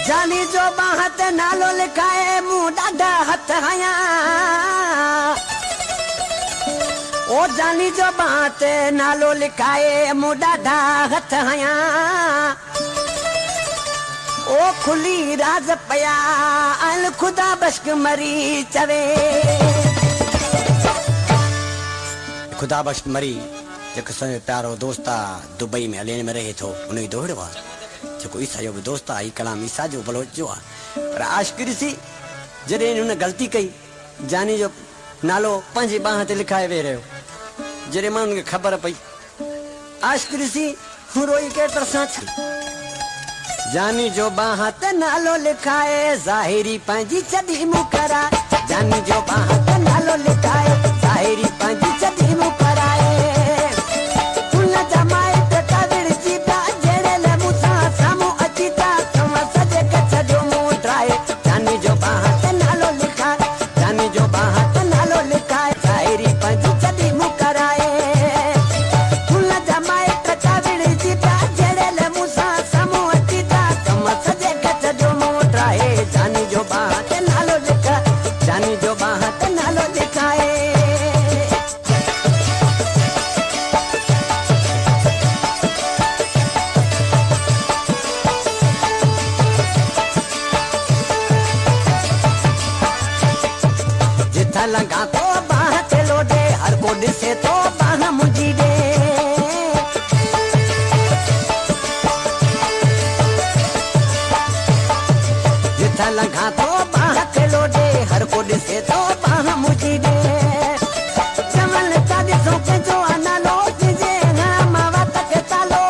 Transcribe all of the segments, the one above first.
जानी जो बाहत नालो लिखाए मुंह डाढा हथ हया ओ जानी जो बाहत नालो लिखाए मुंह डाढा हथ हया ओ खुली राज पया अल खुदा बश्क मरी चवे खुदा बश्क मरी जेको संजो प्यारो दोस्त दुबई में हलेन में रहे थो उन दोहड़ो आ जो ईसा जो दोस्त आई कलाम ईसा जो बलोच जो आ पर आशिक़ी सी जॾहिं हुन गलती कई जानी जो नालो पंहिंजी बाह ते लिखाए वे रहियो जॾहिं माण्हुनि खे ख़बर पई आशिक़ी सी हू रोई के तरसां थी जानी जो बाह ते नालो लिखाए ज़ाहिरी पंहिंजी छॾी मुकरा जानी जो बाह ते नालो लिखाए ज़ाहिरी पंहिंजी छॾी मुकराए फुल जमाए ते काविड़ जी बा जेड़े ले मुसा सामू अचीता तमा सजे कच्छ जो मुंह ड्राए जानी जो बाह ते नालो लिखाए जानी जो बाह ते नालो लिखाए ज़ाहिरी पंहिंजी छॾी मुकराए फुल जमाए ते काविड़ जी बा जेड़े ले मुसा सामू अचीता तमा सजे कच्छ जो मुंह ड्राए जानी जो बाह ते नालो लिखाए जानी जो बाह ते नालो लिखाए जिथा लंघा तो बाह ते लोडे हर को ॾिसे तो बाह मुंहिंजी ॾे जिथा लंघा तो बाह ते लोडे हर को ॾिसे तो बाह मुंहिंजी ॾे चवण था ॾिसो कंहिंजो नालो तुंहिंजे नाम वत खे तालो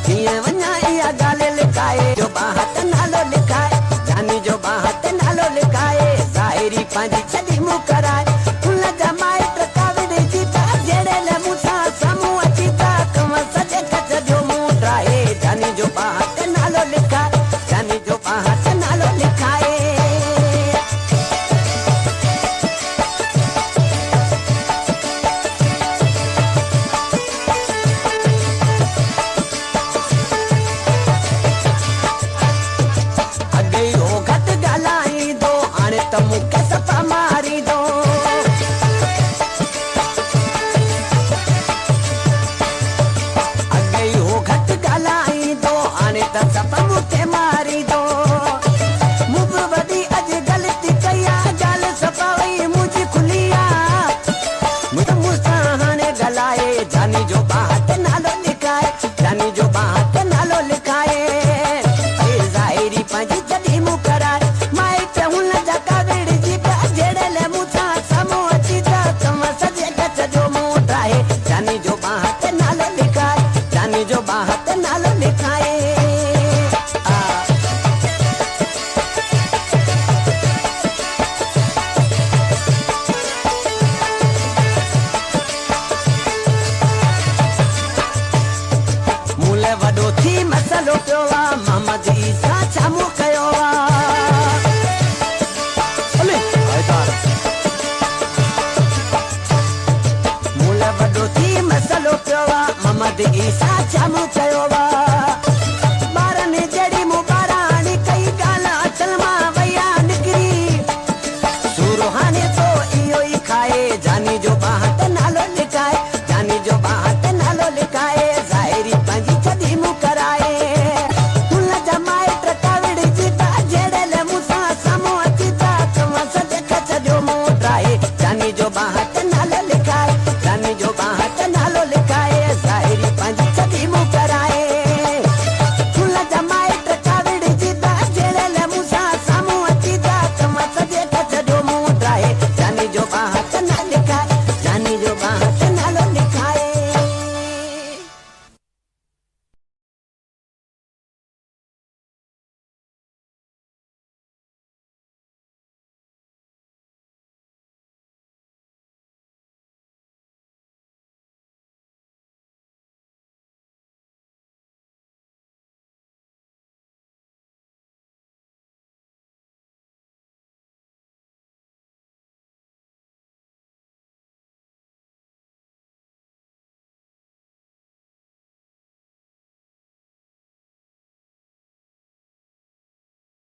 कीअं वञा इहा ॻाल्हि लिकाए जो बाह ते नालो लिखाए जानी जो बाह ते नालो लिखाए ज़ाहिरी पंहिंजी छॾी